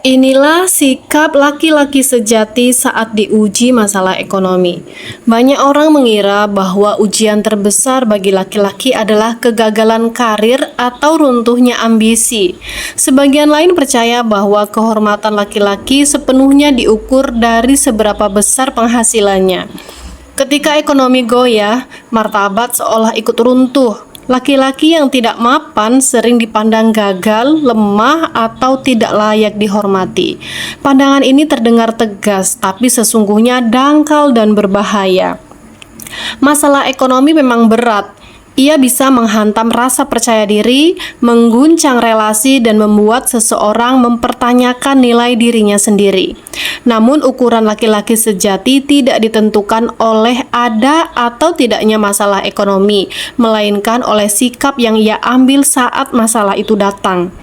Inilah sikap laki-laki sejati saat diuji masalah ekonomi. Banyak orang mengira bahwa ujian terbesar bagi laki-laki adalah kegagalan karir atau runtuhnya ambisi. Sebagian lain percaya bahwa kehormatan laki-laki sepenuhnya diukur dari seberapa besar penghasilannya. Ketika ekonomi goyah, martabat seolah ikut runtuh. Laki-laki yang tidak mapan sering dipandang gagal, lemah, atau tidak layak dihormati. Pandangan ini terdengar tegas, tapi sesungguhnya dangkal dan berbahaya. Masalah ekonomi memang berat. Ia bisa menghantam rasa percaya diri, mengguncang relasi, dan membuat seseorang mempertanyakan nilai dirinya sendiri. Namun, ukuran laki-laki sejati tidak ditentukan oleh ada atau tidaknya masalah ekonomi, melainkan oleh sikap yang ia ambil saat masalah itu datang.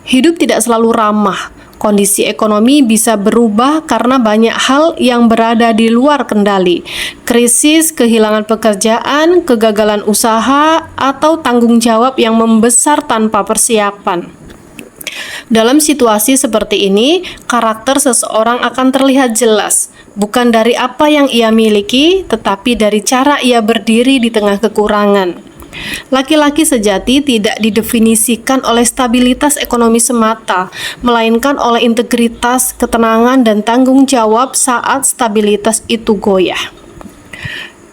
Hidup tidak selalu ramah. Kondisi ekonomi bisa berubah karena banyak hal yang berada di luar kendali. Krisis, kehilangan pekerjaan, kegagalan usaha, atau tanggung jawab yang membesar tanpa persiapan. Dalam situasi seperti ini, karakter seseorang akan terlihat jelas, bukan dari apa yang ia miliki, tetapi dari cara ia berdiri di tengah kekurangan. Laki-laki sejati tidak didefinisikan oleh stabilitas ekonomi semata, melainkan oleh integritas, ketenangan, dan tanggung jawab saat stabilitas itu goyah.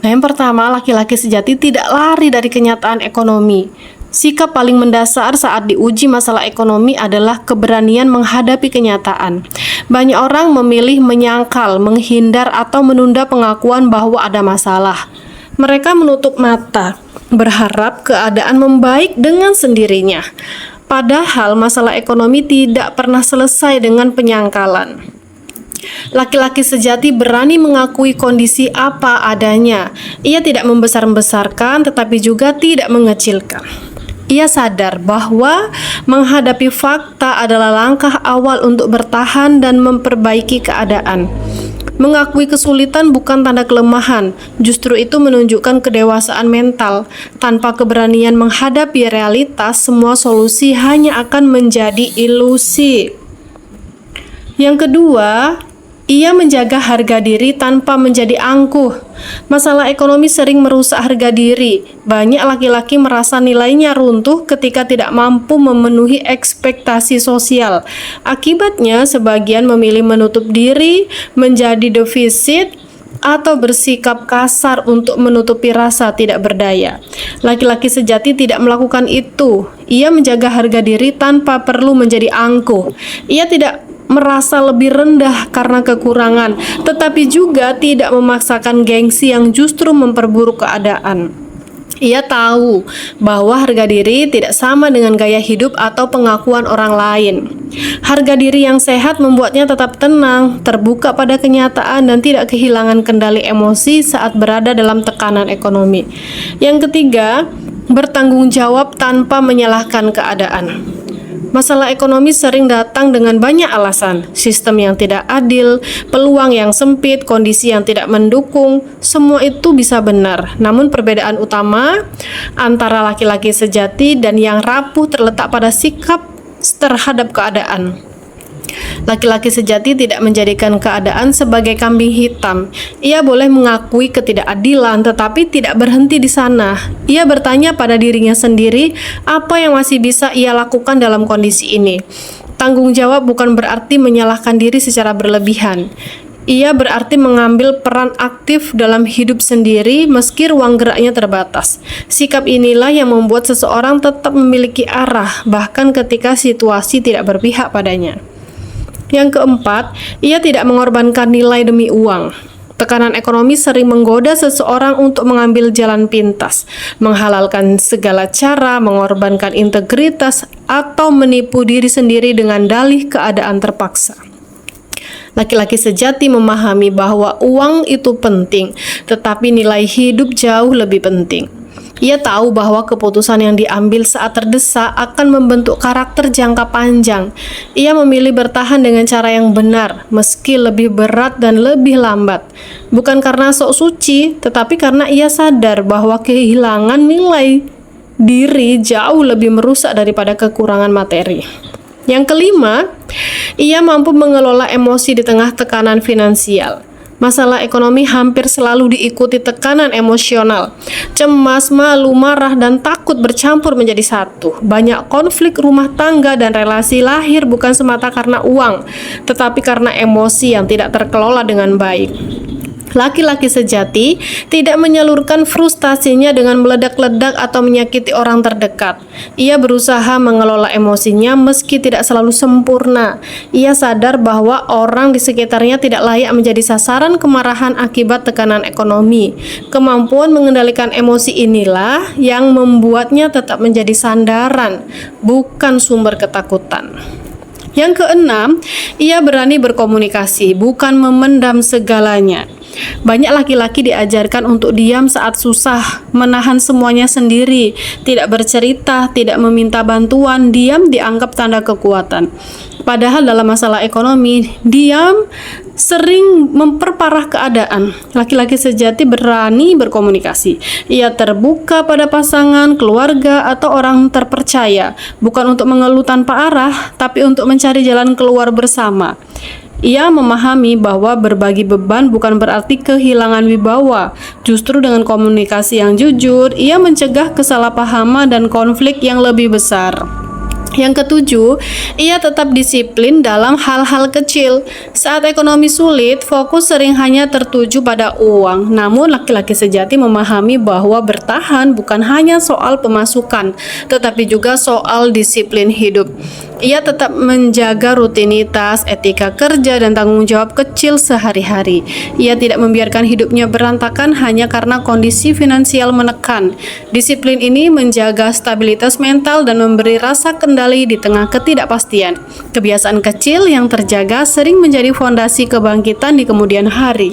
Yang pertama, laki-laki sejati tidak lari dari kenyataan ekonomi. Sikap paling mendasar saat diuji masalah ekonomi adalah keberanian menghadapi kenyataan. Banyak orang memilih menyangkal, menghindar, atau menunda pengakuan bahwa ada masalah. Mereka menutup mata, berharap keadaan membaik dengan sendirinya. Padahal masalah ekonomi tidak pernah selesai dengan penyangkalan. Laki-laki sejati berani mengakui kondisi apa adanya. Ia tidak membesar-besarkan, tetapi juga tidak mengecilkan. Ia sadar bahwa menghadapi fakta adalah langkah awal untuk bertahan dan memperbaiki keadaan. Mengakui kesulitan bukan tanda kelemahan, justru itu menunjukkan kedewasaan mental. Tanpa keberanian menghadapi realitas, semua solusi hanya akan menjadi ilusi. Yang kedua, ia menjaga harga diri tanpa menjadi angkuh. Masalah ekonomi sering merusak harga diri. Banyak laki-laki merasa nilainya runtuh ketika tidak mampu memenuhi ekspektasi sosial. Akibatnya, sebagian memilih menutup diri, menjadi defisit, atau bersikap kasar untuk menutupi rasa tidak berdaya. Laki-laki sejati tidak melakukan itu. Ia menjaga harga diri tanpa perlu menjadi angkuh. Ia tidak merasa lebih rendah karena kekurangan, tetapi juga tidak memaksakan gengsi yang justru memperburuk keadaan. Ia tahu bahwa harga diri tidak sama dengan gaya hidup atau pengakuan orang lain. Harga diri yang sehat membuatnya tetap tenang, terbuka pada kenyataan, dan tidak kehilangan kendali emosi saat berada dalam tekanan ekonomi. Yang ketiga, bertanggung jawab tanpa menyalahkan keadaan. Masalah ekonomi sering datang dengan banyak alasan, sistem yang tidak adil, peluang yang sempit, kondisi yang tidak mendukung, semua itu bisa benar. Namun perbedaan utama antara laki-laki sejati dan yang rapuh terletak pada sikap terhadap keadaan. Laki-laki sejati tidak menjadikan keadaan sebagai kambing hitam. Ia boleh mengakui ketidakadilan, tetapi tidak berhenti di sana. Ia bertanya pada dirinya sendiri, apa yang masih bisa ia lakukan dalam kondisi ini? Tanggung jawab bukan berarti menyalahkan diri secara berlebihan. Ia berarti mengambil peran aktif dalam hidup sendiri meski ruang geraknya terbatas. Sikap inilah yang membuat seseorang tetap memiliki arah, bahkan ketika situasi tidak berpihak padanya. Yang keempat, ia tidak mengorbankan nilai demi uang. Tekanan ekonomi sering menggoda seseorang untuk mengambil jalan pintas, menghalalkan segala cara, mengorbankan integritas, atau menipu diri sendiri dengan dalih keadaan terpaksa. Laki-laki sejati memahami bahwa uang itu penting, tetapi nilai hidup jauh lebih penting. Ia tahu bahwa keputusan yang diambil saat terdesak akan membentuk karakter jangka panjang. Ia memilih bertahan dengan cara yang benar, meski lebih berat dan lebih lambat. Bukan karena sok suci, tetapi karena ia sadar bahwa kehilangan nilai diri jauh lebih merusak daripada kekurangan materi. Yang kelima, ia mampu mengelola emosi di tengah tekanan finansial. Masalah ekonomi hampir selalu diikuti tekanan emosional. Cemas, malu, marah, dan takut bercampur menjadi satu. Banyak konflik rumah tangga dan relasi lahir bukan semata karena uang, tetapi karena emosi yang tidak terkelola dengan baik. Laki-laki sejati tidak menyalurkan frustasinya dengan meledak-ledak atau menyakiti orang terdekat. Ia berusaha mengelola emosinya meski tidak selalu sempurna. Ia sadar bahwa orang di sekitarnya tidak layak menjadi sasaran kemarahan akibat tekanan ekonomi. Kemampuan mengendalikan emosi inilah yang membuatnya tetap menjadi sandaran, bukan sumber ketakutan. Yang keenam, ia berani berkomunikasi, bukan memendam segalanya. Banyak laki-laki diajarkan untuk diam saat susah, menahan semuanya sendiri, tidak bercerita, tidak meminta bantuan. Diam dianggap tanda kekuatan. Padahal dalam masalah ekonomi, diam sering memperparah keadaan. Laki-laki sejati berani berkomunikasi. Ia terbuka pada pasangan, keluarga, atau orang terpercaya, bukan untuk mengeluh tanpa arah, tapi untuk mencari jalan keluar bersama. Ia memahami bahwa berbagi beban bukan berarti kehilangan wibawa. Justru dengan komunikasi yang jujur, ia mencegah kesalahpahaman dan konflik yang lebih besar. Yang ketujuh, ia tetap disiplin dalam hal-hal kecil. Saat ekonomi sulit, fokus sering hanya tertuju pada uang. Namun, laki-laki sejati memahami bahwa bertahan bukan hanya soal pemasukan, tetapi juga soal disiplin hidup. Ia tetap menjaga rutinitas, etika kerja, dan tanggung jawab kecil sehari-hari. Ia tidak membiarkan hidupnya berantakan hanya karena kondisi finansial menekan. Disiplin ini menjaga stabilitas mental dan memberi rasa kendali di tengah ketidakpastian. Kebiasaan kecil yang terjaga sering menjadi fondasi kebangkitan di kemudian hari.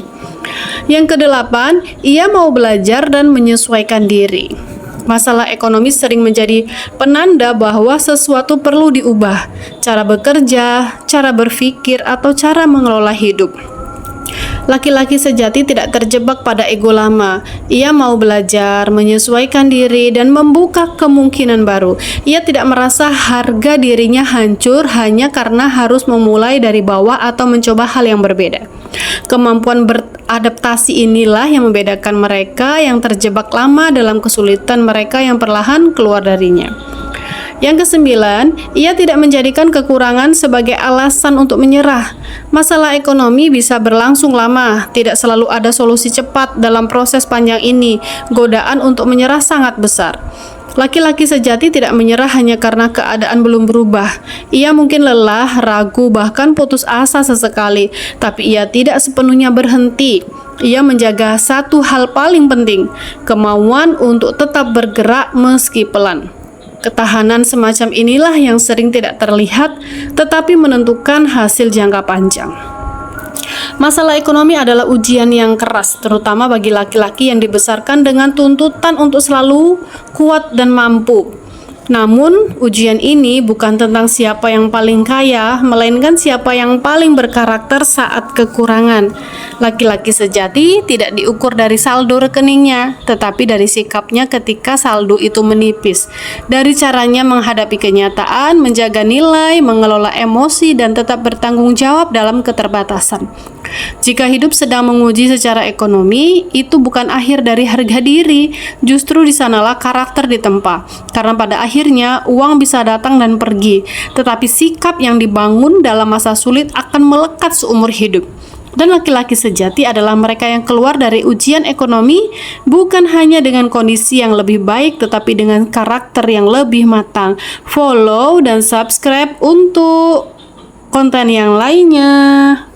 Yang kedelapan, ia mau belajar dan menyesuaikan diri. Masalah ekonomi sering menjadi penanda bahwa sesuatu perlu diubah, cara bekerja, cara berpikir, atau cara mengelola hidup. Laki-laki sejati tidak terjebak pada ego lama. Ia mau belajar, menyesuaikan diri, dan membuka kemungkinan baru. Ia tidak merasa harga dirinya hancur hanya karena harus memulai dari bawah atau mencoba hal yang berbeda. Kemampuan beradaptasi inilah yang membedakan mereka yang terjebak lama dalam kesulitan mereka yang perlahan keluar darinya. Yang kesembilan, ia tidak menjadikan kekurangan sebagai alasan untuk menyerah. Masalah ekonomi bisa berlangsung lama, tidak selalu ada solusi cepat dalam proses panjang ini. Godaan untuk menyerah sangat besar. Laki-laki sejati tidak menyerah hanya karena keadaan belum berubah. Ia mungkin lelah, ragu, bahkan putus asa sesekali, tapi ia tidak sepenuhnya berhenti. Ia menjaga satu hal paling penting, kemauan untuk tetap bergerak meski pelan. Ketahanan semacam inilah yang sering tidak terlihat, tetapi menentukan hasil jangka panjang. Masalah ekonomi adalah ujian yang keras, terutama bagi laki-laki yang dibesarkan dengan tuntutan untuk selalu kuat dan mampu. Namun, ujian ini bukan tentang siapa yang paling kaya, melainkan siapa yang paling berkarakter saat kekurangan. Laki-laki sejati tidak diukur dari saldo rekeningnya, tetapi dari sikapnya ketika saldo itu menipis. Dari caranya menghadapi kenyataan, menjaga nilai, mengelola emosi, dan tetap bertanggung jawab dalam keterbatasan. Jika hidup sedang menguji secara ekonomi, itu bukan akhir dari harga diri, justru di sanalah karakter ditempa. Karena pada akhirnya uang bisa datang dan pergi, tetapi sikap yang dibangun dalam masa sulit akan melekat seumur hidup. Dan laki-laki sejati adalah mereka yang keluar dari ujian ekonomi bukan hanya dengan kondisi yang lebih baik, tetapi dengan karakter yang lebih matang. Follow dan subscribe untuk konten yang lainnya.